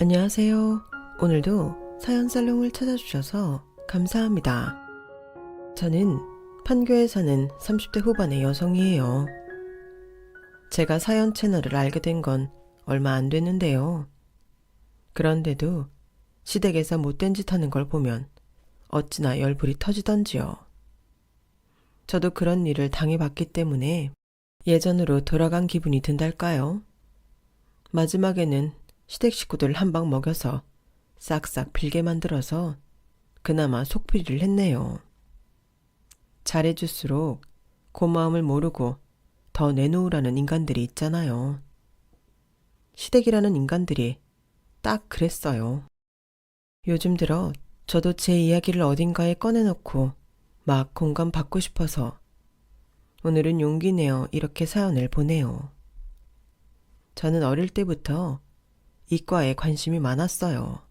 안녕하세요. 오늘도 사연살롱을 찾아주셔서 감사합니다. 저는 판교에 사는 30대 후반의 여성이에요. 제가 사연 채널을 알게 된 건 얼마 안 됐는데요. 그런데도 시댁에서 못된 짓 하는 걸 보면 어찌나 열불이 터지던지요. 저도 그런 일을 당해봤기 때문에 예전으로 돌아간 기분이 든달까요? 마지막에는 시댁 식구들 한 방 먹여서 싹싹 빌게 만들어서 그나마 속필이를 했네요. 잘해줄수록 고마움을 모르고 더 내놓으라는 인간들이 있잖아요. 시댁이라는 인간들이 딱 그랬어요. 요즘 들어 저도 제 이야기를 어딘가에 꺼내놓고 막 공감받고 싶어서 오늘은 용기 내어 이렇게 사연을 보내요. 저는 어릴 때부터 이과에 관심이 많았어요.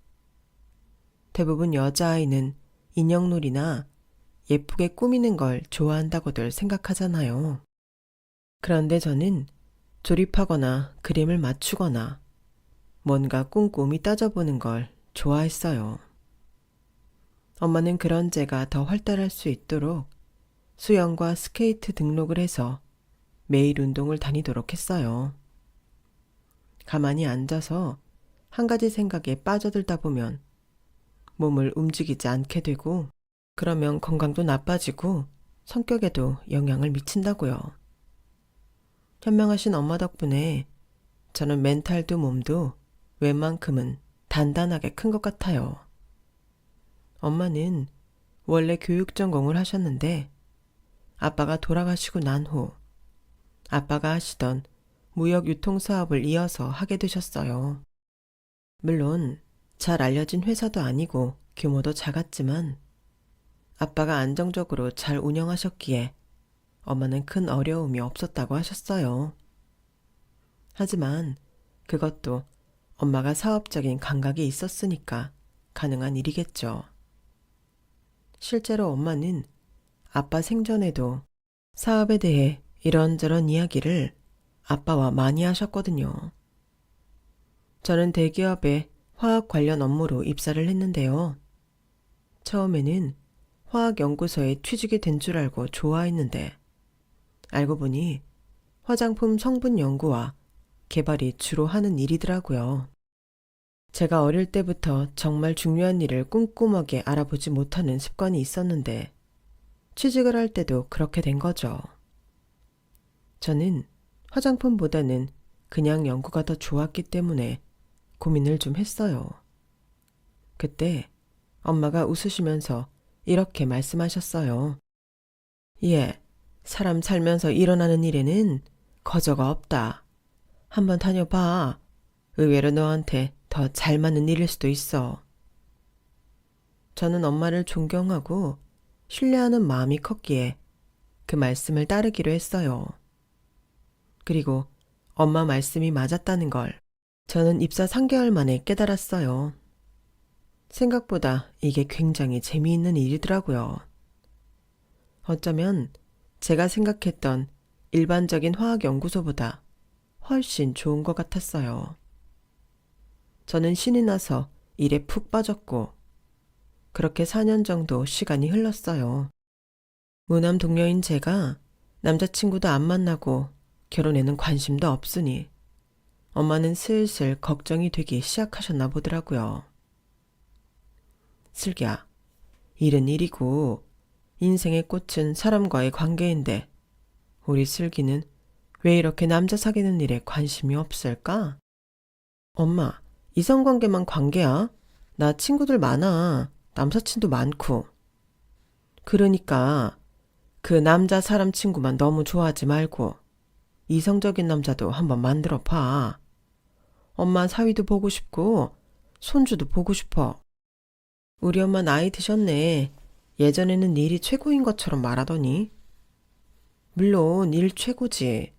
대부분 여자아이는 인형놀이나 예쁘게 꾸미는 걸 좋아한다고들 생각하잖아요. 그런데 저는 조립하거나 그림을 맞추거나 뭔가 꼼꼼히 따져보는 걸 좋아했어요. 엄마는 그런 제가 더 활달할 수 있도록 수영과 스케이트 등록을 해서 매일 운동을 다니도록 했어요. 가만히 앉아서 한 가지 생각에 빠져들다 보면 몸을 움직이지 않게 되고 그러면 건강도 나빠지고 성격에도 영향을 미친다고요. 현명하신 엄마 덕분에 저는 멘탈도 몸도 웬만큼은 단단하게 큰 것 같아요. 엄마는 원래 교육 전공을 하셨는데 아빠가 돌아가시고 난 후 아빠가 하시던 무역 유통 사업을 이어서 하게 되셨어요. 물론 잘 알려진 회사도 아니고 규모도 작았지만 아빠가 안정적으로 잘 운영하셨기에 엄마는 큰 어려움이 없었다고 하셨어요. 하지만 그것도 엄마가 사업적인 감각이 있었으니까 가능한 일이겠죠. 실제로 엄마는 아빠 생전에도 사업에 대해 이런저런 이야기를 아빠와 많이 하셨거든요. 저는 대기업에 화학 관련 업무로 입사를 했는데요. 처음에는 화학연구소에 취직이 된 줄 알고 좋아했는데 알고 보니 화장품 성분 연구와 개발이 주로 하는 일이더라고요. 제가 어릴 때부터 정말 중요한 일을 꼼꼼하게 알아보지 못하는 습관이 있었는데 취직을 할 때도 그렇게 된 거죠. 저는 화장품보다는 그냥 연구가 더 좋았기 때문에 고민을 좀 했어요. 그때 엄마가 웃으시면서 이렇게 말씀하셨어요. 예, 사람 살면서 일어나는 일에는 거저가 없다. 한번 다녀봐. 의외로 너한테 더 잘 맞는 일일 수도 있어. 저는 엄마를 존경하고 신뢰하는 마음이 컸기에 그 말씀을 따르기로 했어요. 그리고 엄마 말씀이 맞았다는 걸 저는 입사 3개월 만에 깨달았어요. 생각보다 이게 굉장히 재미있는 일이더라고요. 어쩌면 제가 생각했던 일반적인 화학연구소보다 훨씬 좋은 것 같았어요. 저는 신이 나서 일에 푹 빠졌고 그렇게 4년 정도 시간이 흘렀어요. 무남 동료인 제가 남자친구도 안 만나고 결혼에는 관심도 없으니 엄마는 슬슬 걱정이 되기 시작하셨나 보더라고요. 슬기야, 일은 일이고 인생의 꽃은 사람과의 관계인데 우리 슬기는 왜 이렇게 남자 사귀는 일에 관심이 없을까? 엄마, 이성관계만 관계야? 나 친구들 많아. 남사친도 많고. 그러니까 그 남자 사람 친구만 너무 좋아하지 말고 이성적인 남자도 한번 만들어 봐. 엄마 사위도 보고 싶고 손주도 보고 싶어. 우리 엄마 나이 드셨네. 예전에는 일이 최고인 것처럼 말하더니. 물론 일 최고지.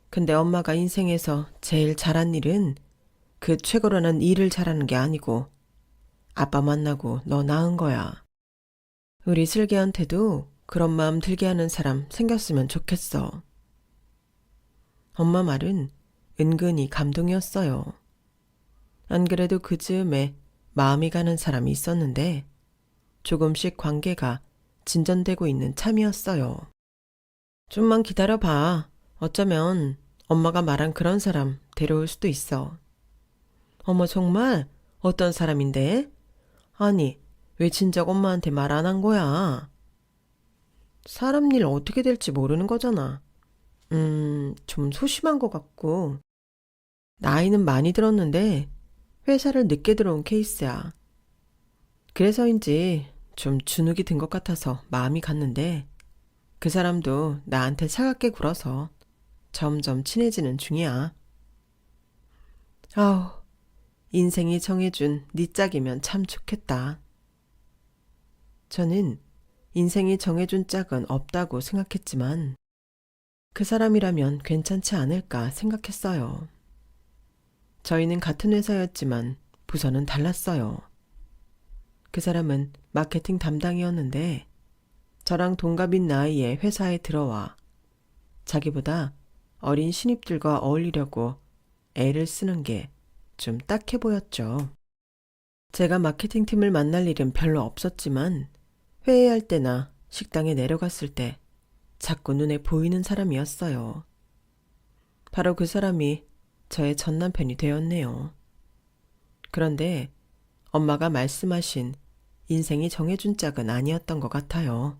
근데 엄마가 인생에서 제일 잘한 일은 그 최고라는 일을 잘하는 게 아니고 아빠 만나고 너 낳은 거야. 우리 슬기한테도 그런 마음 들게 하는 사람 생겼으면 좋겠어. 엄마 말은 은근히 감동이었어요. 안 그래도 그 즈음에 마음이 가는 사람이 있었는데 조금씩 관계가 진전되고 있는 참이었어요. 좀만 기다려봐. 어쩌면 엄마가 말한 그런 사람 데려올 수도 있어. 어머, 정말? 어떤 사람인데? 아니, 왜 진작 엄마한테 말 안 한 거야? 사람 일 어떻게 될지 모르는 거잖아. 좀 소심한 것 같고. 나이는 많이 들었는데 회사를 늦게 들어온 케이스야. 그래서인지 좀 주눅이 든 것 같아서 마음이 갔는데 그 사람도 나한테 차갑게 굴어서 점점 친해지는 중이야. 아우, 인생이 정해준 네 짝이면 참 좋겠다. 저는 인생이 정해준 짝은 없다고 생각했지만 그 사람이라면 괜찮지 않을까 생각했어요. 저희는 같은 회사였지만 부서는 달랐어요. 그 사람은 마케팅 담당이었는데 저랑 동갑인 나이에 회사에 들어와 자기보다 어린 신입들과 어울리려고 애를 쓰는 게 좀 딱해 보였죠. 제가 마케팅 팀을 만날 일은 별로 없었지만 회의할 때나 식당에 내려갔을 때 자꾸 눈에 보이는 사람이었어요. 바로 그 사람이 저의 전 남편이 되었네요. 그런데 엄마가 말씀하신 인생이 정해준 짝은 아니었던 것 같아요.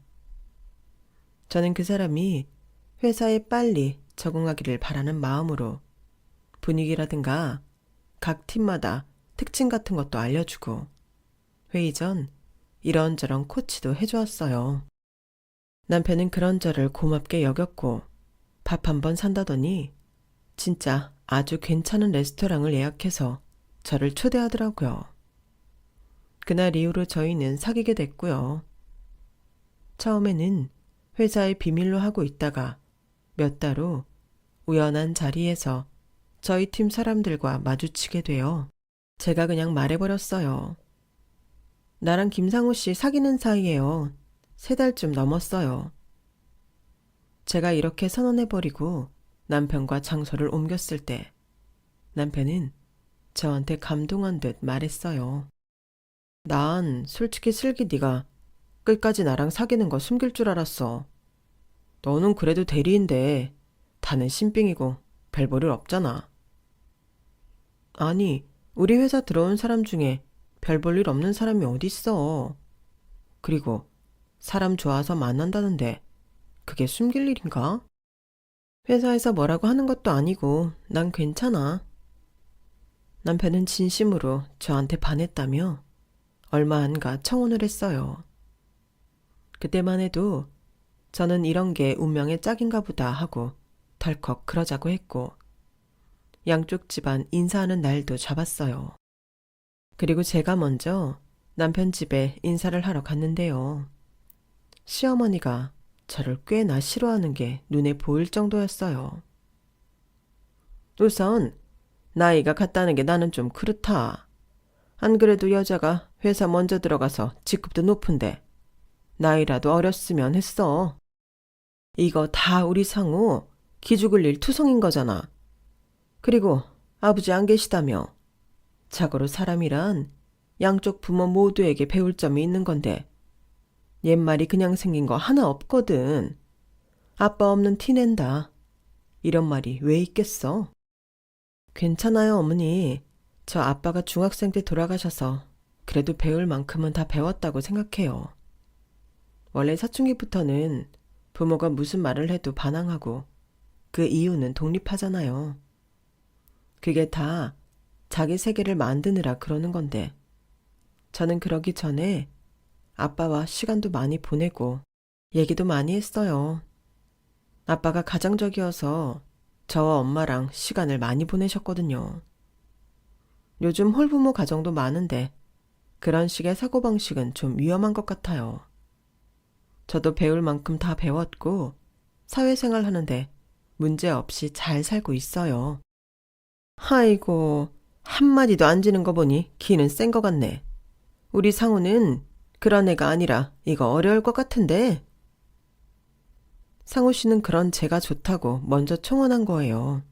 저는 그 사람이 회사에 빨리 적응하기를 바라는 마음으로 분위기라든가 각 팀마다 특징 같은 것도 알려주고 회의 전 이런저런 코치도 해주었어요. 남편은 그런 저를 고맙게 여겼고 밥 한 번 산다더니 진짜 아주 괜찮은 레스토랑을 예약해서 저를 초대하더라고요. 그날 이후로 저희는 사귀게 됐고요. 처음에는 회사에 비밀로 하고 있다가 몇 달 후 우연한 자리에서 저희 팀 사람들과 마주치게 되어 제가 그냥 말해버렸어요. 나랑 김상우 씨 사귀는 사이예요. 3달쯤 넘었어요. 제가 이렇게 선언해버리고 남편과 장소를 옮겼을 때 남편은 저한테 감동한 듯 말했어요. 난 솔직히 슬기 네가 끝까지 나랑 사귀는 거 숨길 줄 알았어. 너는 그래도 대리인데 다는 신빙이고 별 볼일 없잖아. 아니, 우리 회사 들어온 사람 중에 별 볼 일 없는 사람이 어딨어. 그리고 사람 좋아서 만난다는데 그게 숨길 일인가? 회사에서 뭐라고 하는 것도 아니고 난 괜찮아. 남편은 진심으로 저한테 반했다며 얼마 안가 청혼을 했어요. 그때만 해도 저는 이런 게 운명의 짝인가 보다 하고 덜컥 그러자고 했고 양쪽 집안 인사하는 날도 잡았어요. 그리고 제가 먼저 남편 집에 인사를 하러 갔는데요. 시어머니가 저를 꽤나 싫어하는 게 눈에 보일 정도였어요. 우선 나이가 같다는 게 나는 좀 그렇다. 안 그래도 여자가 회사 먼저 들어가서 직급도 높은데 나이라도 어렸으면 했어. 이거 다 우리 상우 기죽을 일 투성인 거잖아. 그리고 아버지 안 계시다며. 자고로 사람이란 양쪽 부모 모두에게 배울 점이 있는 건데 옛말이 그냥 생긴 거 하나 없거든. 아빠 없는 티 낸다. 이런 말이 왜 있겠어? 괜찮아요, 어머니. 저 아빠가 중학생 때 돌아가셔서 그래도 배울 만큼은 다 배웠다고 생각해요. 원래 사춘기부터는 부모가 무슨 말을 해도 반항하고 그 이유는 독립하잖아요. 그게 다 자기 세계를 만드느라 그러는 건데 저는 그러기 전에 아빠와 시간도 많이 보내고 얘기도 많이 했어요. 아빠가 가장적이어서 저와 엄마랑 시간을 많이 보내셨거든요. 요즘 홀부모 가정도 많은데 그런 식의 사고방식은 좀 위험한 것 같아요. 저도 배울 만큼 다 배웠고 사회생활 하는데 문제없이 잘 살고 있어요. 아이고, 한마디도 안 지는 거 보니 기는 센 거 같네. 우리 상우는 그런 애가 아니라 이거 어려울 것 같은데. 상우 씨는 그런 제가 좋다고 먼저 청혼한 거예요.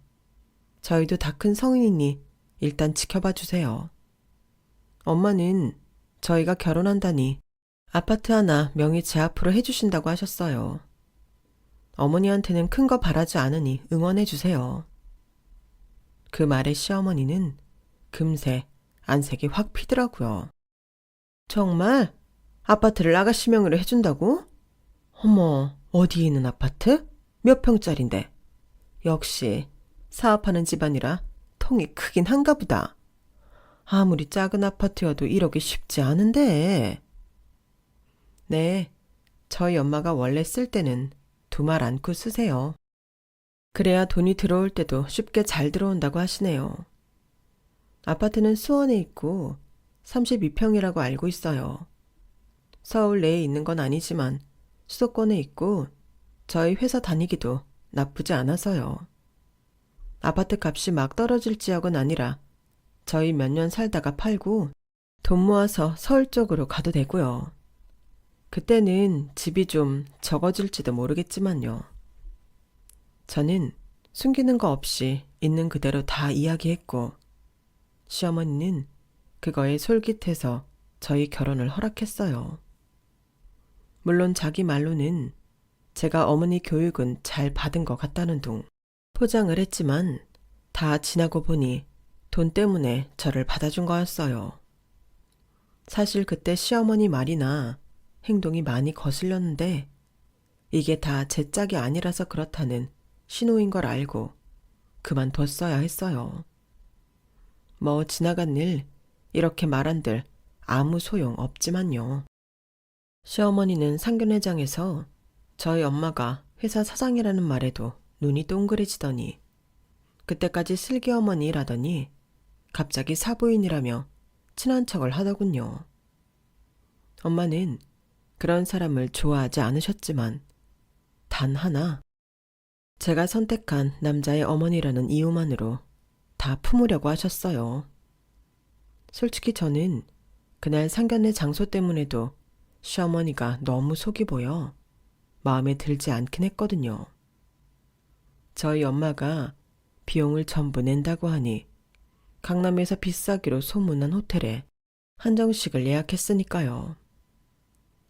저희도 다 큰 성인이니 일단 지켜봐 주세요. 엄마는 저희가 결혼한다니 아파트 하나 명의 제 앞으로 해주신다고 하셨어요. 어머니한테는 큰 거 바라지 않으니 응원해 주세요. 그 말에 시어머니는 금세 안색이 확 피더라고요. 정말? 아파트를 아가씨 명의로 해준다고? 어머, 어디에 있는 아파트? 몇 평짜린데? 역시 사업하는 집안이라 통이 크긴 한가 보다. 아무리 작은 아파트여도 이러기 쉽지 않은데. 네, 저희 엄마가 원래 쓸 때는 두 말 안고 쓰세요. 그래야 돈이 들어올 때도 쉽게 잘 들어온다고 하시네요. 아파트는 수원에 있고 32평이라고 알고 있어요. 서울 내에 있는 건 아니지만 수도권에 있고 저희 회사 다니기도 나쁘지 않아서요. 아파트 값이 막 떨어질 지역은 아니라 저희 몇 년 살다가 팔고 돈 모아서 서울 쪽으로 가도 되고요. 그때는 집이 좀 적어질지도 모르겠지만요. 저는 숨기는 거 없이 있는 그대로 다 이야기했고 시어머니는 그거에 솔깃해서 저희 결혼을 허락했어요. 물론 자기 말로는 제가 어머니 교육은 잘 받은 것 같다는 둥 포장을 했지만 다 지나고 보니 돈 때문에 저를 받아준 거였어요. 사실 그때 시어머니 말이나 행동이 많이 거슬렸는데 이게 다 제 짝이 아니라서 그렇다는 신호인 걸 알고 그만뒀어야 했어요. 뭐 지나간 일 이렇게 말한들 아무 소용 없지만요. 시어머니는 상견례장에서 저희 엄마가 회사 사장이라는 말에도 눈이 동그래지더니 그때까지 슬기어머니라더니 갑자기 사부인이라며 친한 척을 하더군요. 엄마는 그런 사람을 좋아하지 않으셨지만 단 하나 제가 선택한 남자의 어머니라는 이유만으로 다 품으려고 하셨어요. 솔직히 저는 그날 상견례 장소 때문에도 시어머니가 너무 속이 보여 마음에 들지 않긴 했거든요. 저희 엄마가 비용을 전부 낸다고 하니 강남에서 비싸기로 소문난 호텔에 한정식을 예약했으니까요.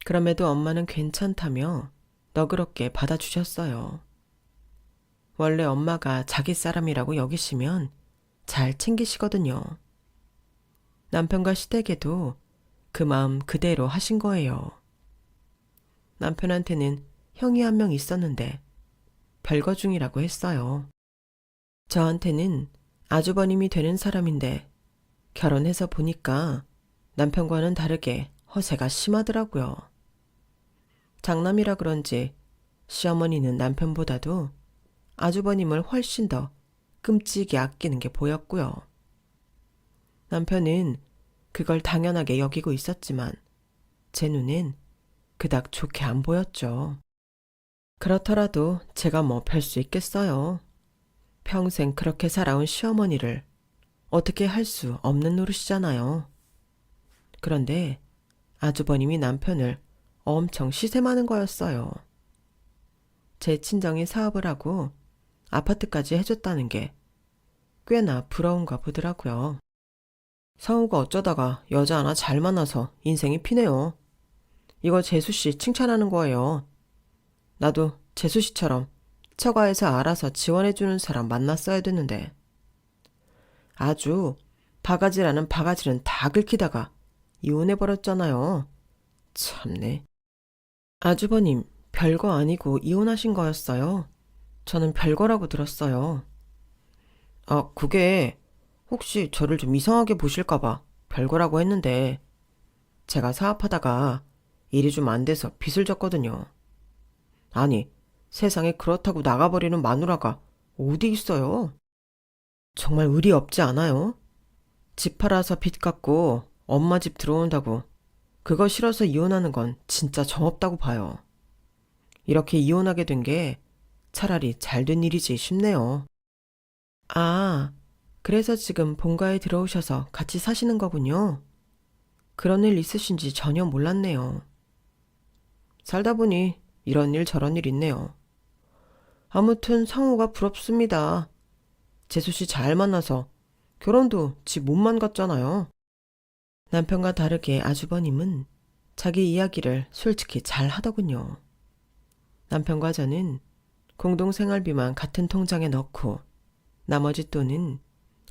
그럼에도 엄마는 괜찮다며 너그럽게 받아주셨어요. 원래 엄마가 자기 사람이라고 여기시면 잘 챙기시거든요. 남편과 시댁에도 그 마음 그대로 하신 거예요. 남편한테는 형이 한 명 있었는데 별거 중이라고 했어요. 저한테는 아주버님이 되는 사람인데 결혼해서 보니까 남편과는 다르게 허세가 심하더라고요. 장남이라 그런지 시어머니는 남편보다도 아주버님을 훨씬 더 끔찍이 아끼는 게 보였고요. 남편은 그걸 당연하게 여기고 있었지만 제 눈엔 그닥 좋게 안 보였죠. 그렇더라도 제가 뭐 별 수 있겠어요. 평생 그렇게 살아온 시어머니를 어떻게 할 수 없는 노릇이잖아요. 그런데 아주버님이 남편을 엄청 시샘하는 거였어요. 제 친정이 사업을 하고 아파트까지 해줬다는 게 꽤나 부러운가 보더라고요. 상우가 어쩌다가 여자 하나 잘 만나서 인생이 피네요. 이거 재수씨 칭찬하는 거예요. 나도 재수씨처럼 처가에서 알아서 지원해주는 사람 만났어야 됐는데 아주 바가지라는 바가지는 다 긁히다가 이혼해버렸잖아요. 참네. 아주버님 별거 아니고 이혼하신 거였어요. 저는 별거라고 들었어요. 아, 그게 혹시 저를 좀 이상하게 보실까봐 별거라고 했는데 제가 사업하다가 일이 좀 안 돼서 빚을 졌거든요. 아니, 세상에 그렇다고 나가버리는 마누라가 어디 있어요? 정말 의리 없지 않아요? 집 팔아서 빚 갚고 엄마 집 들어온다고 그거 싫어서 이혼하는 건 진짜 정없다고 봐요. 이렇게 이혼하게 된 게 차라리 잘 된 일이지 싶네요. 아, 그래서 지금 본가에 들어오셔서 같이 사시는 거군요. 그런 일 있으신지 전혀 몰랐네요. 살다 보니 이런 일 저런 일 있네요. 아무튼 상우가 부럽습니다. 재수씨 잘 만나서 결혼도 지 몸만 같잖아요. 남편과 다르게 아주버님은 자기 이야기를 솔직히 잘 하더군요. 남편과 저는 공동생활비만 같은 통장에 넣고 나머지 돈은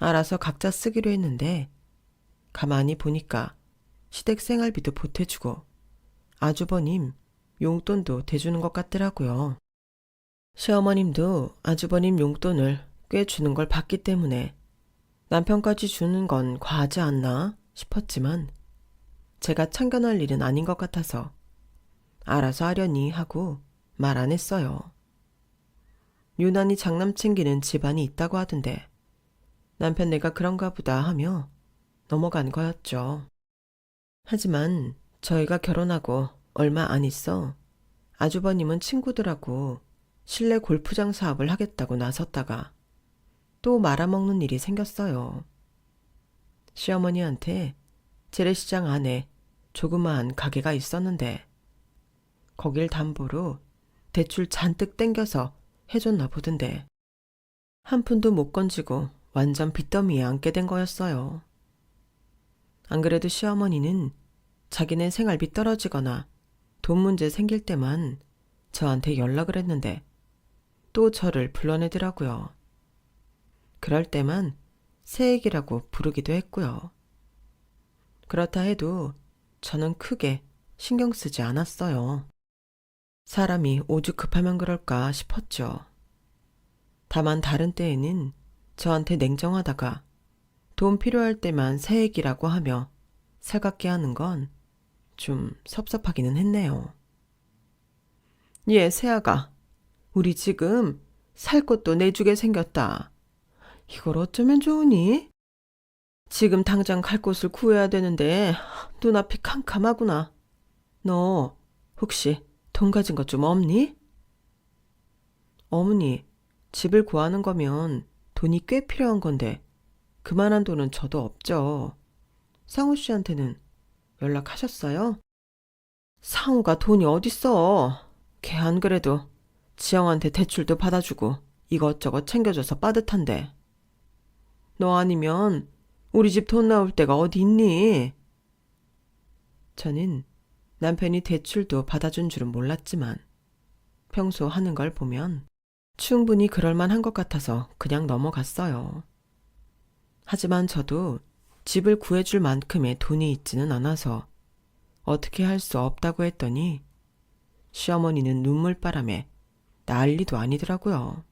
알아서 각자 쓰기로 했는데 가만히 보니까 시댁 생활비도 보태주고 아주버님 용돈도 대주는 것 같더라고요. 시어머님도 아주버님 용돈을 꽤 주는 걸 봤기 때문에 남편까지 주는 건 과하지 않나 싶었지만 제가 참견할 일은 아닌 것 같아서 알아서 하려니 하고 말 안 했어요. 유난히 장남 챙기는 집안이 있다고 하던데 남편 내가 그런가 보다 하며 넘어간 거였죠. 하지만 저희가 결혼하고 얼마 안 있어 아주버님은 친구들하고 실내 골프장 사업을 하겠다고 나섰다가 또 말아먹는 일이 생겼어요. 시어머니한테 재래시장 안에 조그마한 가게가 있었는데 거길 담보로 대출 잔뜩 땡겨서 해줬나 보던데 한 푼도 못 건지고 완전 빚더미에 앉게 된 거였어요. 안 그래도 시어머니는 자기네 생활비 떨어지거나 돈 문제 생길 때만 저한테 연락을 했는데 또 저를 불러내더라고요. 그럴 때만 새애기라고 부르기도 했고요. 그렇다 해도 저는 크게 신경 쓰지 않았어요. 사람이 오죽 급하면 그럴까 싶었죠. 다만 다른 때에는 저한테 냉정하다가 돈 필요할 때만 새애기라고 하며 살갑게 하는 건 좀 섭섭하기는 했네요. 예, 새아가, 우리 지금 살 것도 내주게 생겼다. 이걸 어쩌면 좋으니? 지금 당장 갈 곳을 구해야 되는데 눈앞이 캄캄하구나. 너 혹시 돈 가진 것 좀 없니? 어머니, 집을 구하는 거면 돈이 꽤 필요한 건데 그만한 돈은 저도 없죠. 상우 씨한테는 연락하셨어요? 상우가 돈이 어딨어. 걔 안 그래도 지영한테 대출도 받아주고 이것저것 챙겨줘서 빠듯한데. 너 아니면 우리 집 돈 나올 데가 어디 있니? 저는 남편이 대출도 받아준 줄은 몰랐지만 평소 하는 걸 보면 충분히 그럴만한 것 같아서 그냥 넘어갔어요. 하지만 저도 집을 구해줄 만큼의 돈이 있지는 않아서 어떻게 할 수 없다고 했더니 시어머니는 눈물바람에 난리도 아니더라고요.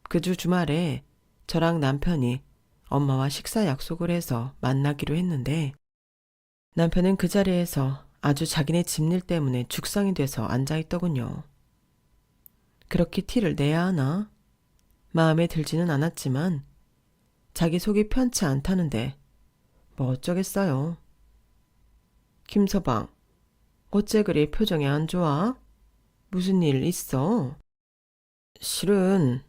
그 주 주말에 저랑 남편이 엄마와 식사 약속을 해서 만나기로 했는데 남편은 그 자리에서 아주 자기네 집일 때문에 죽상이 돼서 앉아있더군요. 그렇게 티를 내야 하나? 마음에 들지는 않았지만 자기 속이 편치 않다는데 뭐 어쩌겠어요. 김서방, 어째 그리 표정이 안 좋아? 무슨 일 있어? 실은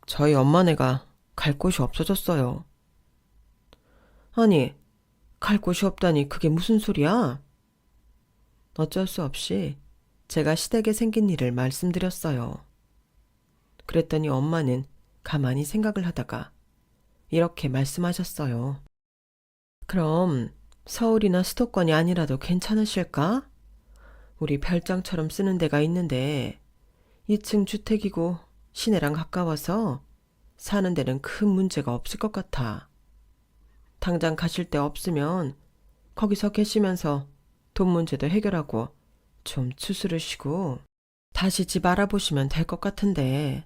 저희 엄마네가 갈 곳이 없어졌어요. 아니, 갈 곳이 없다니 그게 무슨 소리야? 어쩔 수 없이 제가 시댁에 생긴 일을 말씀드렸어요. 그랬더니 엄마는 가만히 생각을 하다가 이렇게 말씀하셨어요. 그럼 서울이나 수도권이 아니라도 괜찮으실까? 우리 별장처럼 쓰는 데가 있는데 2층 주택이고 시내랑 가까워서 사는 데는 큰 문제가 없을 것 같아. 당장 가실 데 없으면 거기서 계시면서 돈 문제도 해결하고 좀 추스르 쉬고 다시 집 알아보시면 될 것 같은데.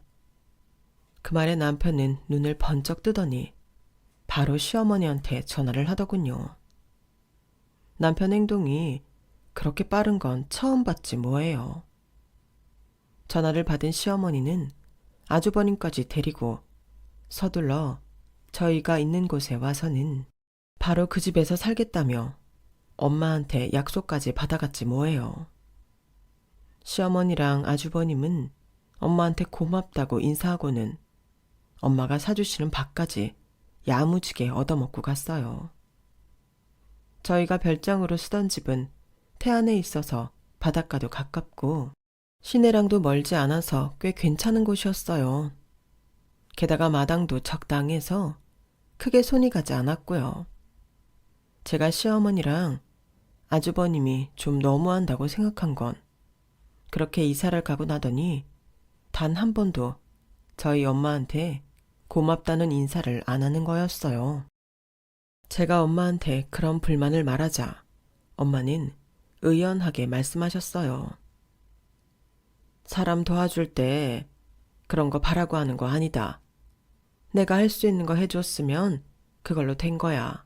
그 말에 남편은 눈을 번쩍 뜨더니 바로 시어머니한테 전화를 하더군요. 남편 행동이 그렇게 빠른 건 처음 봤지 뭐예요. 전화를 받은 시어머니는 아주버님까지 데리고 서둘러 저희가 있는 곳에 와서는 바로 그 집에서 살겠다며 엄마한테 약속까지 받아갔지 뭐예요. 시어머니랑 아주버님은 엄마한테 고맙다고 인사하고는 엄마가 사주시는 밥까지 야무지게 얻어먹고 갔어요. 저희가 별장으로 쓰던 집은 태안에 있어서 바닷가도 가깝고 시내랑도 멀지 않아서 꽤 괜찮은 곳이었어요. 게다가 마당도 적당해서 크게 손이 가지 않았고요. 제가 시어머니랑 아주버님이 좀 너무한다고 생각한 건 그렇게 이사를 가고 나더니 단 한 번도 저희 엄마한테 고맙다는 인사를 안 하는 거였어요. 제가 엄마한테 그런 불만을 말하자 엄마는 의연하게 말씀하셨어요. 사람 도와줄 때 그런 거 바라고 하는 거 아니다. 내가 할 수 있는 거 해줬으면 그걸로 된 거야.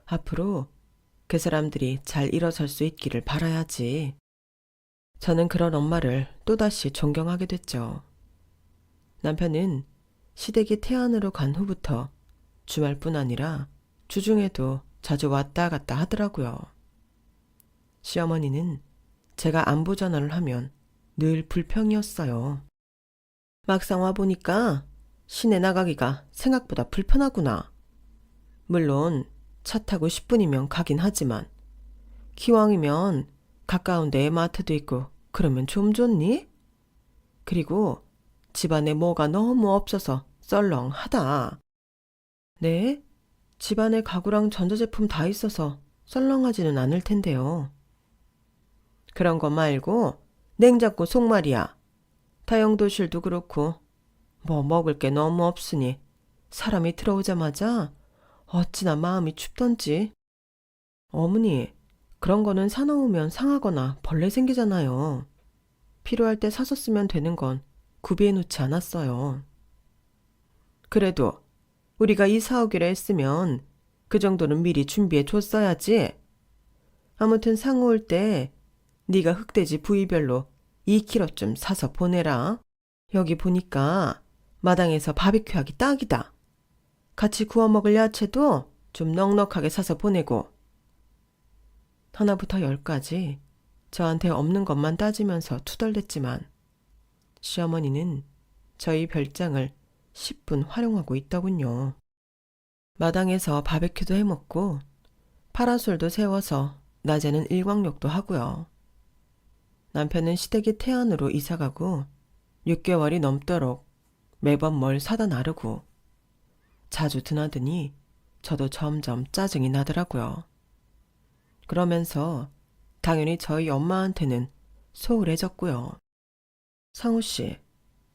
앞으로 그 사람들이 잘 일어설 수 있기를 바라야지. 저는 그런 엄마를 또다시 존경하게 됐죠. 남편은 시댁이 태안으로 간 후부터 주말뿐 아니라 주중에도 자주 왔다 갔다 하더라고요. 시어머니는 제가 안부 전화를 하면 늘 불평이었어요. 막상 와보니까 시내 나가기가 생각보다 불편하구나. 물론 차 타고 10분이면 가긴 하지만 기왕이면 가까운 데 마트도 있고 그러면 좀 좋니? 그리고 집안에 뭐가 너무 없어서 썰렁하다. 네? 집안에 가구랑 전자제품 다 있어서 썰렁하지는 않을 텐데요. 그런 거 말고 냉장고 속말이야. 다용도실도 그렇고 뭐 먹을 게 너무 없으니 사람이 들어오자마자 어찌나 마음이 춥던지. 어머니, 그런 거는 사놓으면 상하거나 벌레 생기잖아요. 필요할 때 사서 쓰면 되는 건 구비해 놓지 않았어요. 그래도 우리가 이사 오기로 했으면 그 정도는 미리 준비해 줬어야지. 아무튼 상호 올 때 네가 흑돼지 부위별로 2kg쯤 사서 보내라. 여기 보니까 마당에서 바비큐 하기 딱이다. 같이 구워 먹을 야채도 좀 넉넉하게 사서 보내고. 하나부터 10까지 저한테 없는 것만 따지면서 투덜댔지만 시어머니는 저희 별장을 10분 활용하고 있더군요. 마당에서 바베큐도 해먹고 파라솔도 세워서 낮에는 일광욕도 하고요. 남편은 시댁이 태안으로 이사가고 6개월이 넘도록 매번 뭘 사다 나르고 자주 드나드니 저도 점점 짜증이 나더라고요. 그러면서 당연히 저희 엄마한테는 소홀해졌고요. 상우씨,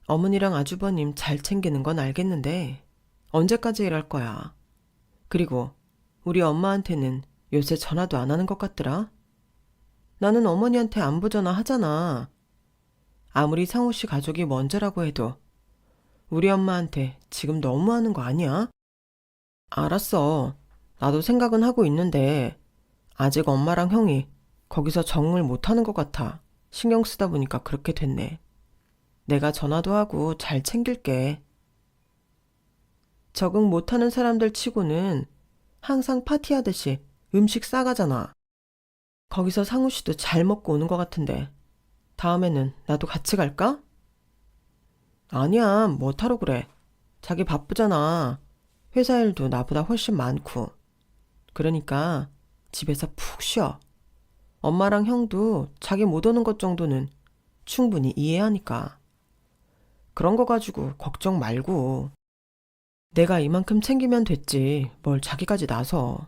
어머니랑 아주버님 잘 챙기는 건 알겠는데 언제까지 이럴 거야? 그리고 우리 엄마한테는 요새 전화도 안 하는 것 같더라? 나는 어머니한테 안부 전화 하잖아. 아무리 상우씨 가족이 먼저라고 해도 우리 엄마한테 지금 너무하는 거 아니야? 알았어. 나도 생각은 하고 있는데 아직 엄마랑 형이 거기서 적응을 못하는 것 같아. 신경 쓰다 보니까 그렇게 됐네. 내가 전화도 하고 잘 챙길게. 적응 못하는 사람들 치고는 항상 파티하듯이 음식 싸가잖아. 거기서 상우씨도 잘 먹고 오는 것 같은데 다음에는 나도 같이 갈까? 아니야, 뭐 타러 그래. 자기 바쁘잖아. 회사 일도 나보다 훨씬 많고. 그러니까 집에서 푹 쉬어. 엄마랑 형도 자기 못 오는 것 정도는 충분히 이해하니까. 그런 거 가지고 걱정 말고. 내가 이만큼 챙기면 됐지. 뭘 자기까지 나서.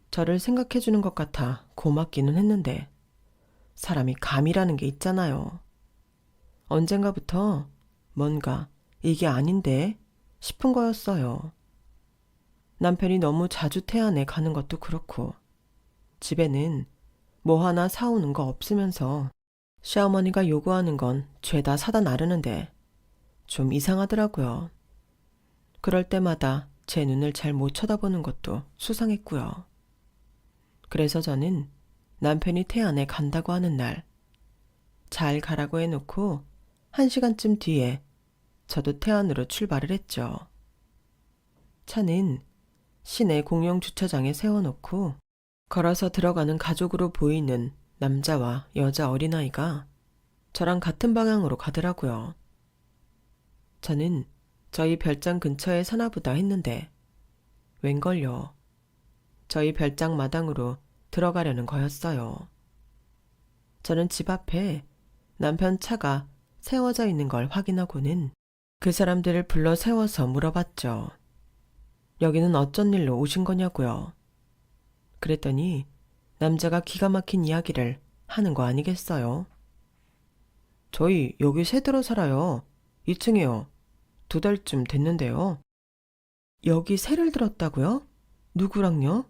저를 생각해주는 것 같아 고맙기는 했는데 사람이 감이라는 게 있잖아요. 언젠가부터 뭔가 이게 아닌데 싶은 거였어요. 남편이 너무 자주 태안에 가는 것도 그렇고 집에는 뭐 하나 사오는 거 없으면서 시어머니가 요구하는 건 죄다 사다 나르는데 좀 이상하더라고요. 그럴 때마다 제 눈을 잘 못 쳐다보는 것도 수상했고요. 그래서 저는 남편이 태안에 간다고 하는 날 잘 가라고 해놓고 1시간쯤 뒤에 저도 태안으로 출발을 했죠. 차는 시내 공영 주차장에 세워놓고 걸어서 들어가는 가족으로 보이는 남자와 여자 어린아이가 저랑 같은 방향으로 가더라고요. 저는 저희 별장 근처에 사나 보다 했는데 웬걸요. 저희 별장 마당으로 들어가려는 거였어요. 저는 집 앞에 남편 차가 세워져 있는 걸 확인하고는 그 사람들을 불러 세워서 물어봤죠. 여기는 어쩐 일로 오신 거냐고요. 그랬더니 남자가 기가 막힌 이야기를 하는 거 아니겠어요? 저희 여기 새 들어 살아요. 2층이요. 2달쯤 됐는데요. 여기 새를 들었다고요? 누구랑요?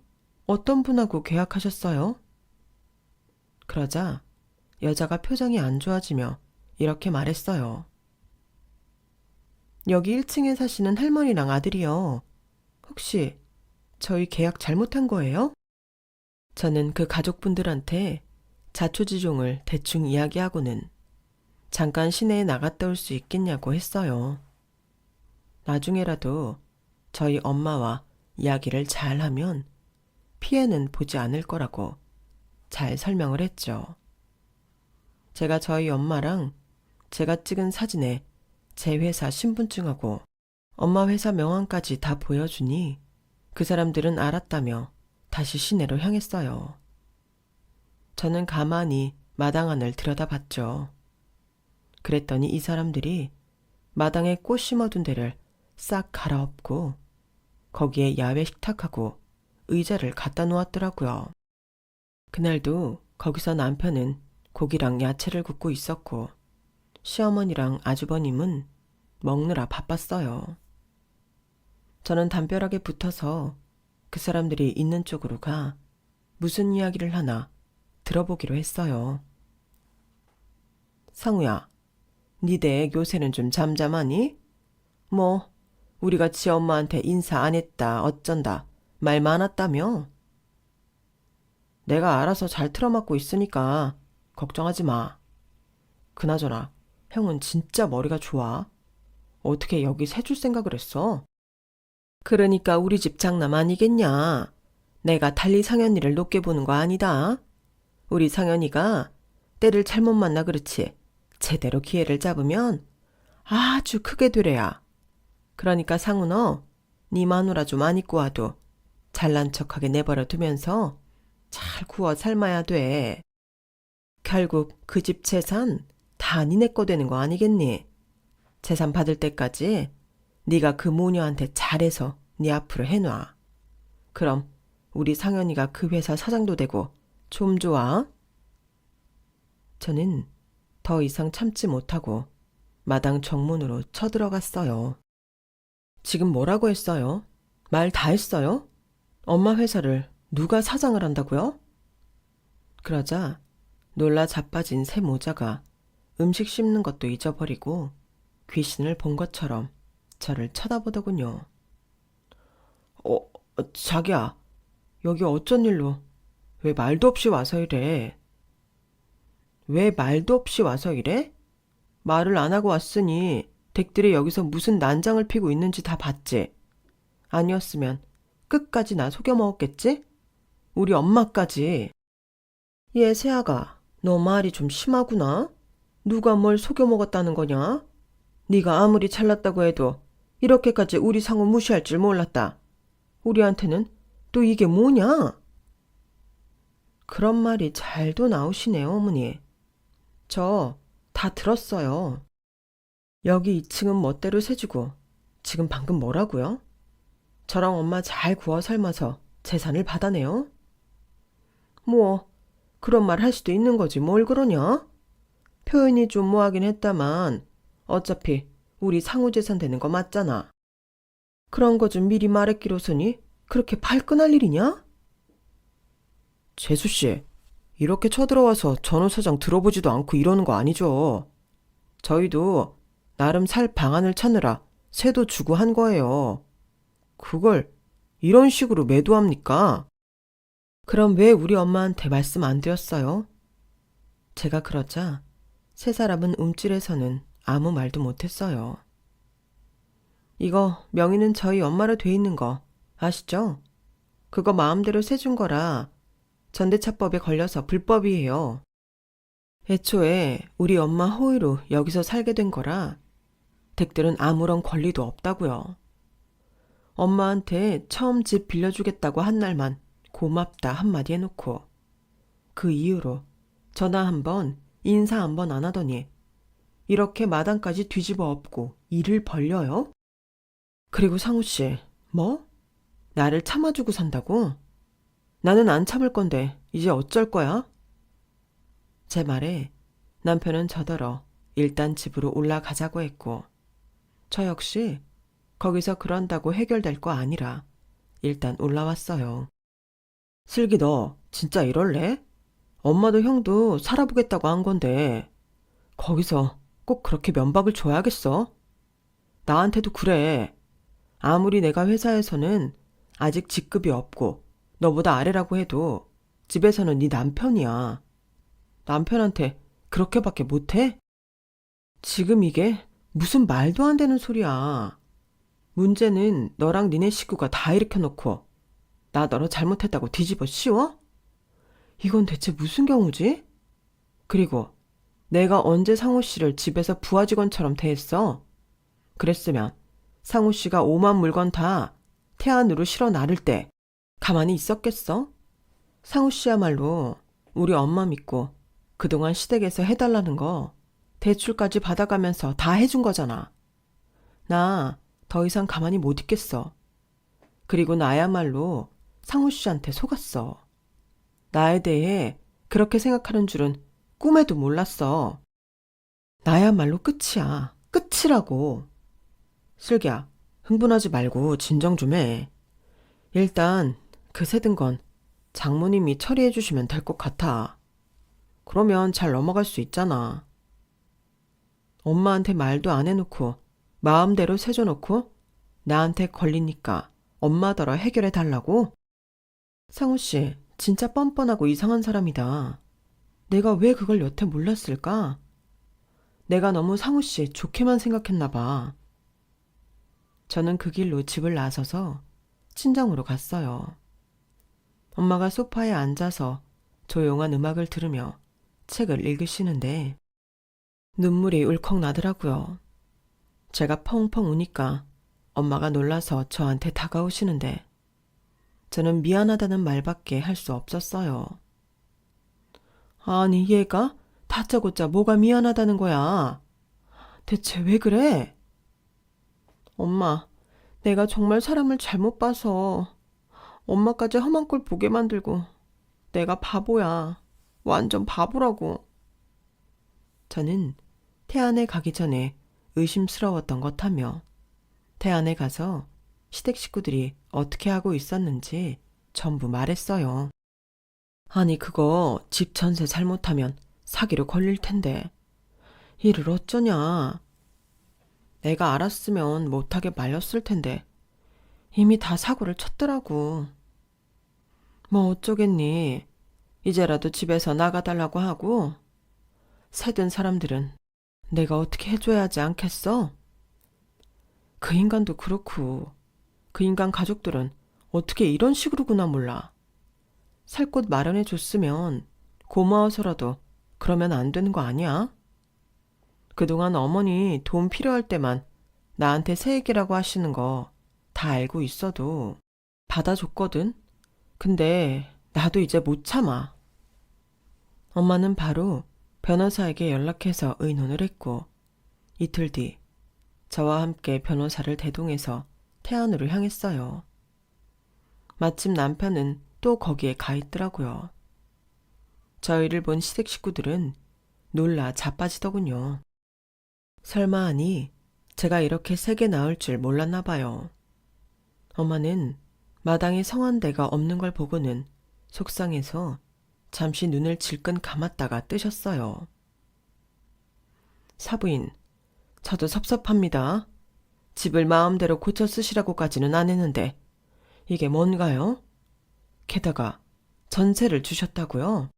어떤 분하고 계약하셨어요? 그러자 여자가 표정이 안 좋아지며 이렇게 말했어요. 여기 1층에 사시는 할머니랑 아들이요. 혹시 저희 계약 잘못한 거예요? 저는 그 가족분들한테 자초지종을 대충 이야기하고는 잠깐 시내에 나갔다 올 수 있겠냐고 했어요. 나중에라도 저희 엄마와 이야기를 잘 하면 피해는 보지 않을 거라고 잘 설명을 했죠. 제가 저희 엄마랑 제가 찍은 사진에 제 회사 신분증하고 엄마 회사 명함까지 다 보여주니 그 사람들은 알았다며 다시 시내로 향했어요. 저는 가만히 마당 안을 들여다봤죠. 그랬더니 이 사람들이 마당에 꽃 심어둔 데를 싹 갈아엎고 거기에 야외 식탁하고 의자를 갖다 놓았더라고요. 그날도 거기서 남편은 고기랑 야채를 굽고 있었고 시어머니랑 아주버님은 먹느라 바빴어요. 저는 담벼락에 붙어서 그 사람들이 있는 쪽으로 가 무슨 이야기를 하나 들어보기로 했어요. 상우야, 니 댁 요새는 좀 잠잠하니? 뭐 우리가 지 엄마한테 인사 안 했다 어쩐다 말 많았다며? 내가 알아서 잘 틀어막고 있으니까 걱정하지 마. 그나저나 형은 진짜 머리가 좋아. 어떻게 여기 새줄 생각을 했어? 그러니까 우리 집 장남 아니겠냐. 내가 달리 상현이를 높게 보는 거 아니다. 우리 상현이가 때를 잘못 만나 그렇지 제대로 기회를 잡으면 아주 크게 되래야. 그러니까 상우 너 네 마누라 좀 안 입고 와도 잘난 척하게 내버려 두면서 잘 구워 삶아야 돼. 결국 그 집 재산 다 니네 거 되는 거 아니겠니? 재산 받을 때까지 네가 그 모녀한테 잘해서 네 앞으로 해놔. 그럼 우리 상현이가 그 회사 사장도 되고 좀 좋아? 저는 더 이상 참지 못하고 마당 정문으로 쳐들어갔어요. 지금 뭐라고 했어요? 말 다 했어요? 엄마 회사를 누가 사장을 한다고요? 그러자 놀라 자빠진 새 모자가 음식 씹는 것도 잊어버리고 귀신을 본 것처럼 저를 쳐다보더군요. 자기야, 여기 어쩐 일로 왜 말도 없이 와서 이래? 왜 말도 없이 와서 이래? 말을 안 하고 왔으니 댁들이 여기서 무슨 난장을 피고 있는지 다 봤지? 아니었으면 끝까지 나 속여 먹었겠지? 우리 엄마까지. 얘 새아가 너 말이 좀 심하구나. 누가 뭘 속여 먹었다는 거냐? 네가 아무리 잘났다고 해도 이렇게까지 우리 상우 무시할 줄 몰랐다. 우리한테는 또 이게 뭐냐? 그런 말이 잘도 나오시네요, 어머니. 저 다 들었어요. 여기 2층은 멋대로 세주고 지금 방금 뭐라고요? 저랑 엄마 잘 구워 삶아서 재산을 받아내요? 뭐 그런 말 할 수도 있는 거지 뭘 그러냐? 표현이 좀 뭐하긴 했다만 어차피 우리 상호 재산 되는 거 맞잖아. 그런 거 좀 미리 말했기로서니 그렇게 발끈할 일이냐? 재수씨, 이렇게 쳐들어와서 전호사장 들어보지도 않고 이러는 거 아니죠? 저희도 나름 살 방안을 찾느라 새도 주고 한 거예요. 그걸 이런 식으로 매도합니까? 그럼 왜 우리 엄마한테 말씀 안 드렸어요? 제가 그러자 세 사람은 움찔해서는 아무 말도 못했어요. 이거 명의는 저희 엄마로 돼 있는 거 아시죠? 그거 마음대로 세준 거라 전대차법에 걸려서 불법이에요. 애초에 우리 엄마 호의로 여기서 살게 된 거라 댁들은 아무런 권리도 없다고요. 엄마한테 처음 집 빌려주겠다고 한 날만 고맙다 한마디 해놓고 그 이후로 전화 한 번, 인사 한 번 안 하더니 이렇게 마당까지 뒤집어 엎고 일을 벌려요? 그리고 상우씨, 뭐? 나를 참아주고 산다고? 나는 안 참을 건데 이제 어쩔 거야? 제 말에 남편은 저더러 일단 집으로 올라가자고 했고, 저 역시 거기서 그런다고 해결될 거 아니라 일단 올라왔어요. 슬기, 너 진짜 이럴래? 엄마도 형도 살아보겠다고 한 건데 거기서 꼭 그렇게 면박을 줘야겠어? 나한테도 그래. 아무리 내가 회사에서는 아직 직급이 없고 너보다 아래라고 해도 집에서는 네 남편이야. 남편한테 그렇게밖에 못해? 지금 이게 무슨 말도 안 되는 소리야. 문제는 너랑 니네 식구가 다 일으켜놓고 나 너로 잘못했다고 뒤집어 씌워? 이건 대체 무슨 경우지? 그리고 내가 언제 상우 씨를 집에서 부하 직원처럼 대했어? 그랬으면 상우 씨가 오만 물건 다 태안으로 실어 나를 때 가만히 있었겠어? 상우 씨야말로 우리 엄마 믿고 그동안 시댁에서 해달라는 거 대출까지 받아가면서 다 해준 거잖아. 나 더 이상 가만히 못 있겠어. 그리고 나야말로 상우 씨한테 속았어. 나에 대해 그렇게 생각하는 줄은 꿈에도 몰랐어. 나야말로 끝이야. 끝이라고. 슬기야, 흥분하지 말고 진정 좀 해. 일단 그 세든 건 장모님이 처리해 주시면 될 것 같아. 그러면 잘 넘어갈 수 있잖아. 엄마한테 말도 안 해놓고 마음대로 세줘놓고 나한테 걸리니까 엄마더러 해결해 달라고? 상우 씨, 진짜 뻔뻔하고 이상한 사람이다. 내가 왜 그걸 여태 몰랐을까? 내가 너무 상우 씨 좋게만 생각했나 봐. 저는 그 길로 집을 나서서 친정으로 갔어요. 엄마가 소파에 앉아서 조용한 음악을 들으며 책을 읽으시는데 눈물이 울컥 나더라고요. 제가 펑펑 우니까 엄마가 놀라서 저한테 다가오시는데 저는 미안하다는 말밖에 할 수 없었어요. 아니, 얘가 다짜고짜 뭐가 미안하다는 거야? 대체 왜 그래? 엄마, 내가 정말 사람을 잘못 봐서 엄마까지 험한 꼴 보게 만들고 내가 바보야. 완전 바보라고. 저는 태안에 가기 전에 의심스러웠던 것 하며 태안에 가서 시댁 식구들이 어떻게 하고 있었는지 전부 말했어요. 아니, 그거 집 전세 잘못하면 사기로 걸릴 텐데 이를 어쩌냐. 내가 알았으면 못하게 말렸을 텐데 이미 다 사고를 쳤더라고. 뭐 어쩌겠니. 이제라도 집에서 나가달라고 하고 새든 사람들은 내가 어떻게 해줘야 하지 않겠어? 그 인간도 그렇고 그 인간 가족들은 어떻게 이런 식으로구나 몰라. 살 곳 마련해 줬으면 고마워서라도 그러면 안 되는 거 아니야? 그동안 어머니 돈 필요할 때만 나한테 새 얘기라고 하시는 거 다 알고 있어도 받아줬거든. 근데 나도 이제 못 참아. 엄마는 바로 변호사에게 연락해서 의논을 했고 이틀 뒤 저와 함께 변호사를 대동해서 태안으로 향했어요. 마침 남편은 또 거기에 가 있더라고요. 저희를 본 시댁 식구들은 놀라 자빠지더군요. 설마 하니 제가 이렇게 세게 나올 줄 몰랐나 봐요. 엄마는 마당에 성한대가 없는 걸 보고는 속상해서 잠시 눈을 질끈 감았다가 뜨셨어요. 사부인, 저도 섭섭합니다. 집을 마음대로 고쳐 쓰시라고까지는 안 했는데 이게 뭔가요? 게다가 전세를 주셨다고요?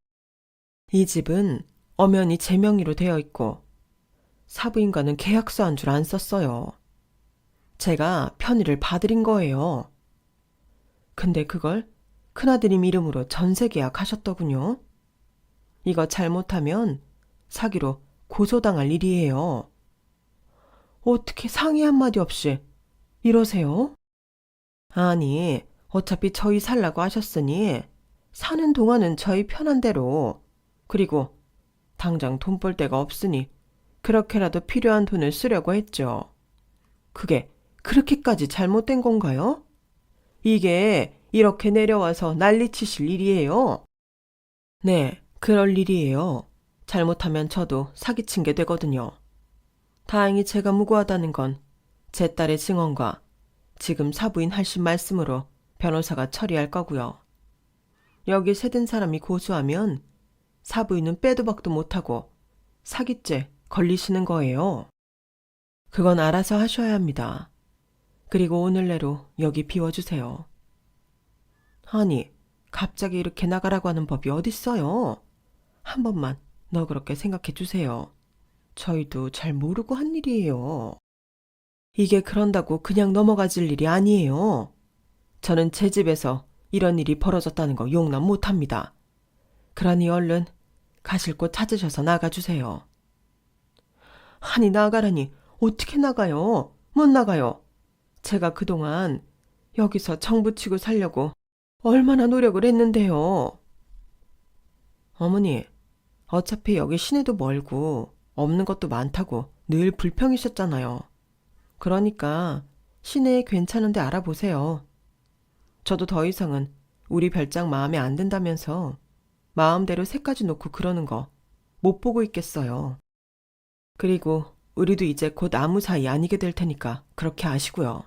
이 집은 엄연히 제 명의로 되어 있고 사부인과는 계약서 한 줄 안 썼어요. 제가 편의를 봐드린 거예요. 근데 그걸 큰아드님 이름으로 전세 계약하셨더군요. 이거 잘못하면 사기로 고소당할 일이에요. 어떻게 상의 한마디 없이 이러세요? 아니, 어차피 저희 살라고 하셨으니 사는 동안은 저희 편한 대로. 그리고 당장 돈 벌 데가 없으니 그렇게라도 필요한 돈을 쓰려고 했죠. 그게 그렇게까지 잘못된 건가요? 이게 이렇게 내려와서 난리치실 일이에요? 네, 그럴 일이에요. 잘못하면 저도 사기친 게 되거든요. 다행히 제가 무고하다는 건 제 딸의 증언과 지금 사부인 하신 말씀으로 변호사가 처리할 거고요. 여기 세든 사람이 고소하면 사부인은 빼도 박도 못하고 사기죄 걸리시는 거예요. 그건 알아서 하셔야 합니다. 그리고 오늘 내로 여기 비워주세요. 아니, 갑자기 이렇게 나가라고 하는 법이 어딨어요? 한 번만 너그럽게 생각해 주세요. 저희도 잘 모르고 한 일이에요. 이게 그런다고 그냥 넘어가질 일이 아니에요. 저는 제 집에서 이런 일이 벌어졌다는 거 용납 못합니다. 그러니 얼른 가실 곳 찾으셔서 나가주세요. 아니 나가라니 어떻게 나가요? 못 나가요. 제가 그동안 여기서 정부치고 살려고 얼마나 노력을 했는데요. 어머니, 어차피 여기 시내도 멀고 없는 것도 많다고 늘 불평이셨잖아요. 그러니까 시내에 괜찮은데 알아보세요. 저도 더 이상은 우리 별장 마음에 안 든다면서 마음대로 새까지 놓고 그러는 거 못 보고 있겠어요. 그리고 우리도 이제 곧 아무 사이 아니게 될 테니까 그렇게 아시고요.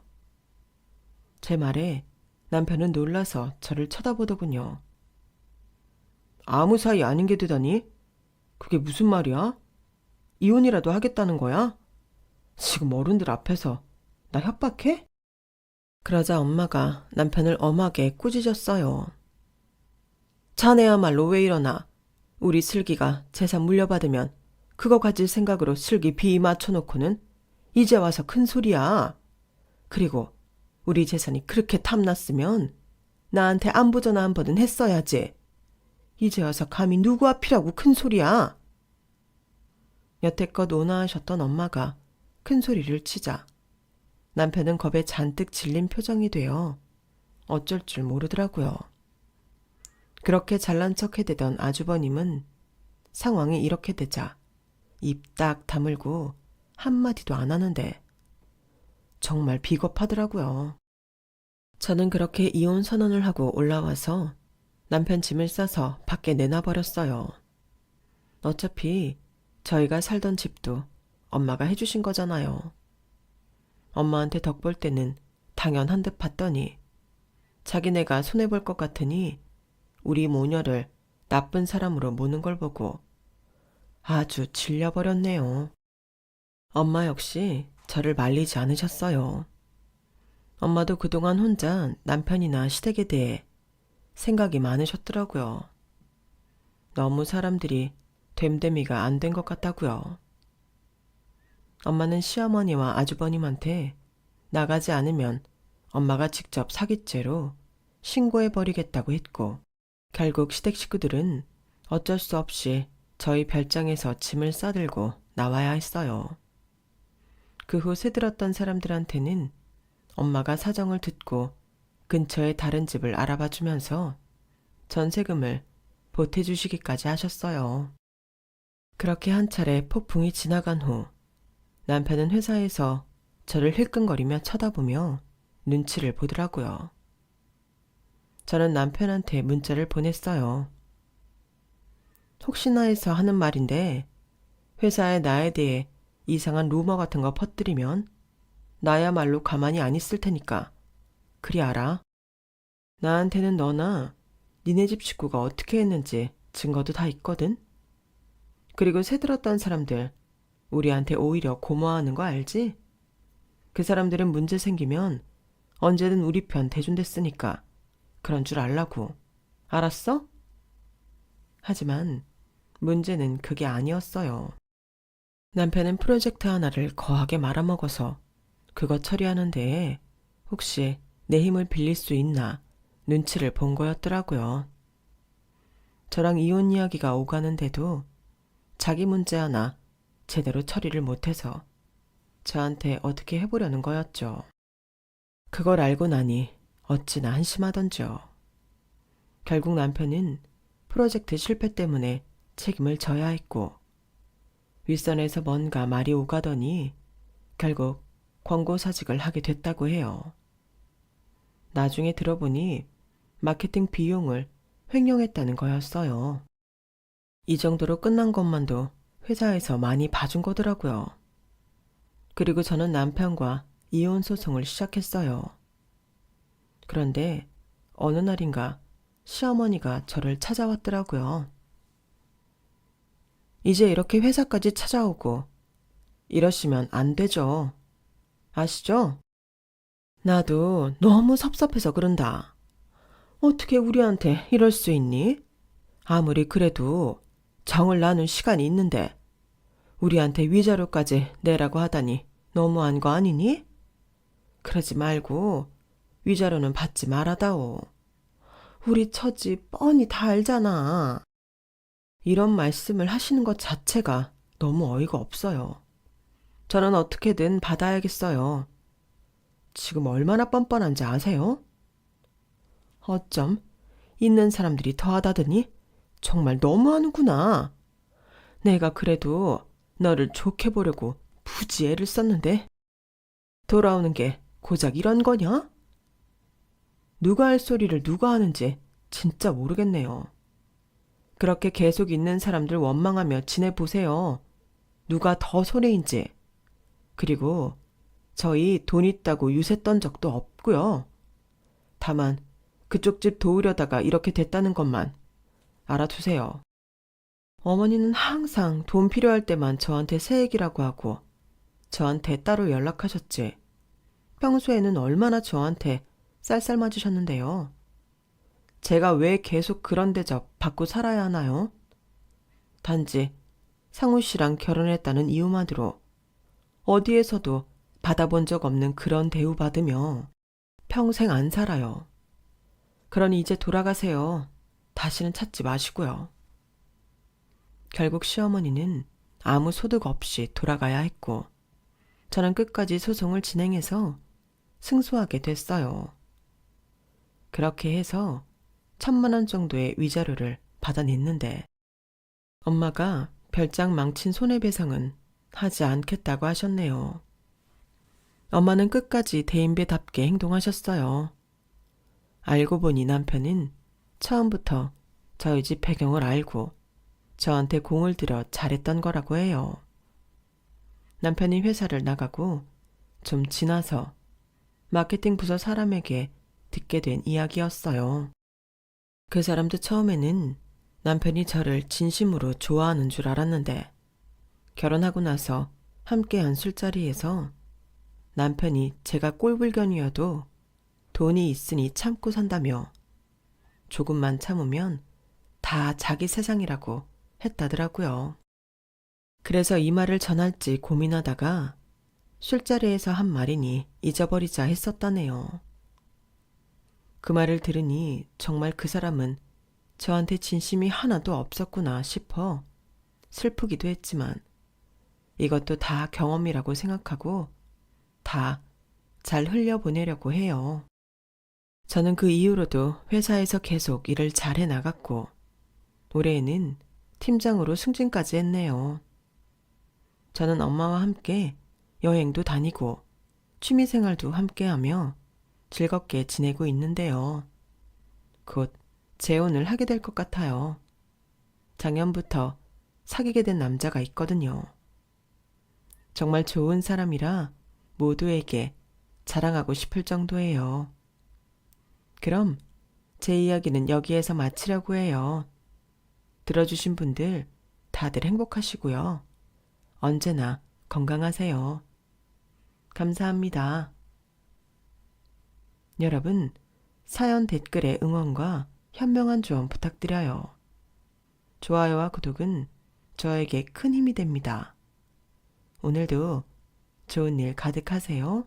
제 말에 남편은 놀라서 저를 쳐다보더군요. 아무 사이 아닌 게 되다니? 그게 무슨 말이야? 이혼이라도 하겠다는 거야? 지금 어른들 앞에서 나 협박해? 그러자 엄마가 남편을 엄하게 꾸짖었어요. 자네야말로 왜 이러나? 우리 슬기가 재산 물려받으면 그거 가질 생각으로 슬기 비 맞춰놓고는 이제 와서 큰 소리야. 그리고 우리 재산이 그렇게 탐났으면 나한테 안부 전화 한 번은 했어야지. 이제 와서 감히 누구 앞이라고 큰 소리야. 여태껏 온화하셨던 엄마가 큰 소리를 치자 남편은 겁에 잔뜩 질린 표정이 되어 어쩔 줄 모르더라고요. 그렇게 잘난 척 해대던 아주버님은 상황이 이렇게 되자 입 딱 다물고 한마디도 안 하는데 정말 비겁하더라고요. 저는 그렇게 이혼 선언을 하고 올라와서 남편 짐을 싸서 밖에 내놔버렸어요. 어차피 저희가 살던 집도 엄마가 해주신 거잖아요. 엄마한테 덕 볼 때는 당연한 듯 봤더니 자기네가 손해볼 것 같으니 우리 모녀를 나쁜 사람으로 모는 걸 보고 아주 질려버렸네요. 엄마 역시 저를 말리지 않으셨어요. 엄마도 그동안 혼자 남편이나 시댁에 대해 생각이 많으셨더라고요. 너무 사람들이 됨됨이가 안 된 것 같다고요. 엄마는 시어머니와 아주버님한테 나가지 않으면 엄마가 직접 사기죄로 신고해버리겠다고 했고 결국 시댁 식구들은 어쩔 수 없이 저희 별장에서 짐을 싸들고 나와야 했어요. 그 후 새들었던 사람들한테는 엄마가 사정을 듣고 근처의 다른 집을 알아봐 주면서 전세금을 보태주시기까지 하셨어요. 그렇게 한 차례 폭풍이 지나간 후 남편은 회사에서 저를 힐끔거리며 쳐다보며 눈치를 보더라고요. 저는 남편한테 문자를 보냈어요. 혹시나 해서 하는 말인데 회사에 나에 대해 이상한 루머 같은 거 퍼뜨리면 나야말로 가만히 안 있을 테니까 그리 알아. 나한테는 너나 니네 집 식구가 어떻게 했는지 증거도 다 있거든. 그리고 새들었던 사람들 우리한테 오히려 고마워하는 거 알지? 그 사람들은 문제 생기면 언제든 우리 편 대준댔으니까 그런 줄 알라고. 알았어? 하지만 문제는 그게 아니었어요. 남편은 프로젝트 하나를 거하게 말아먹어서 그거 처리하는 데에 혹시 내 힘을 빌릴 수 있나 눈치를 본 거였더라고요. 저랑 이혼 이야기가 오가는데도 자기 문제 하나 제대로 처리를 못해서 저한테 어떻게 해보려는 거였죠. 그걸 알고 나니 어찌나 한심하던지요. 결국 남편은 프로젝트 실패 때문에 책임을 져야 했고 윗선에서 뭔가 말이 오가더니 결국 권고사직을 하게 됐다고 해요. 나중에 들어보니 마케팅 비용을 횡령했다는 거였어요. 이 정도로 끝난 것만도 회사에서 많이 봐준 거더라고요. 그리고 저는 남편과 이혼 소송을 시작했어요. 그런데 어느 날인가 시어머니가 저를 찾아왔더라고요. 이제 이렇게 회사까지 찾아오고 이러시면 안 되죠. 아시죠? 나도 너무 섭섭해서 그런다. 어떻게 우리한테 이럴 수 있니? 아무리 그래도 정을 나눈 시간이 있는데 우리한테 위자료까지 내라고 하다니 너무한 거 아니니? 그러지 말고 위자료는 받지 말아다오. 우리 처지 뻔히 다 알잖아. 이런 말씀을 하시는 것 자체가 너무 어이가 없어요. 저는 어떻게든 받아야겠어요. 지금 얼마나 뻔뻔한지 아세요? 어쩜 있는 사람들이 더하다더니 정말 너무하는구나. 내가 그래도 너를 좋게 보려고 부지 애를 썼는데 돌아오는 게 고작 이런 거냐? 누가 할 소리를 누가 하는지 진짜 모르겠네요. 그렇게 계속 있는 사람들 원망하며 지내보세요. 누가 더 손해인지. 그리고 저희 돈 있다고 유세 떤 적도 없고요. 다만 그쪽 집 도우려다가 이렇게 됐다는 것만 알아두세요. 어머니는 항상 돈 필요할 때만 저한테 새 얘기라고 하고 저한테 따로 연락하셨지. 평소에는 얼마나 저한테 쌀쌀 맞으셨는데요. 제가 왜 계속 그런 대접 받고 살아야 하나요? 단지 상우 씨랑 결혼했다는 이유만으로 어디에서도 받아본 적 없는 그런 대우 받으며 평생 안 살아요. 그러니 이제 돌아가세요. 다시는 찾지 마시고요. 결국 시어머니는 아무 소득 없이 돌아가야 했고 저는 끝까지 소송을 진행해서 승소하게 됐어요. 그렇게 해서 1,000만 원 정도의 위자료를 받아냈는데 엄마가 별장 망친 손해배상은 하지 않겠다고 하셨네요. 엄마는 끝까지 대인배답게 행동하셨어요. 알고 보니 남편은 처음부터 저희 집 배경을 알고 저한테 공을 들여 잘했던 거라고 해요. 남편이 회사를 나가고 좀 지나서 마케팅 부서 사람에게 듣게 된 이야기였어요. 그 사람도 처음에는 남편이 저를 진심으로 좋아하는 줄 알았는데 결혼하고 나서 함께한 술자리에서 남편이 제가 꼴불견이어도 돈이 있으니 참고 산다며 조금만 참으면 다 자기 세상이라고 했다더라고요. 그래서 이 말을 전할지 고민하다가 술자리에서 한 말이니 잊어버리자 했었다네요. 그 말을 들으니 정말 그 사람은 저한테 진심이 하나도 없었구나 싶어 슬프기도 했지만 이것도 다 경험이라고 생각하고 다 잘 흘려보내려고 해요. 저는 그 이후로도 회사에서 계속 일을 잘 해나갔고 올해에는 팀장으로 승진까지 했네요. 저는 엄마와 함께 여행도 다니고 취미생활도 함께하며 즐겁게 지내고 있는데요. 곧 재혼을 하게 될 것 같아요. 작년부터 사귀게 된 남자가 있거든요. 정말 좋은 사람이라 모두에게 자랑하고 싶을 정도예요. 그럼 제 이야기는 여기에서 마치려고 해요. 들어주신 분들 다들 행복하시고요. 언제나 건강하세요. 감사합니다. 여러분, 사연 댓글에 응원과 현명한 조언 부탁드려요. 좋아요와 구독은 저에게 큰 힘이 됩니다. 오늘도 좋은 일 가득하세요.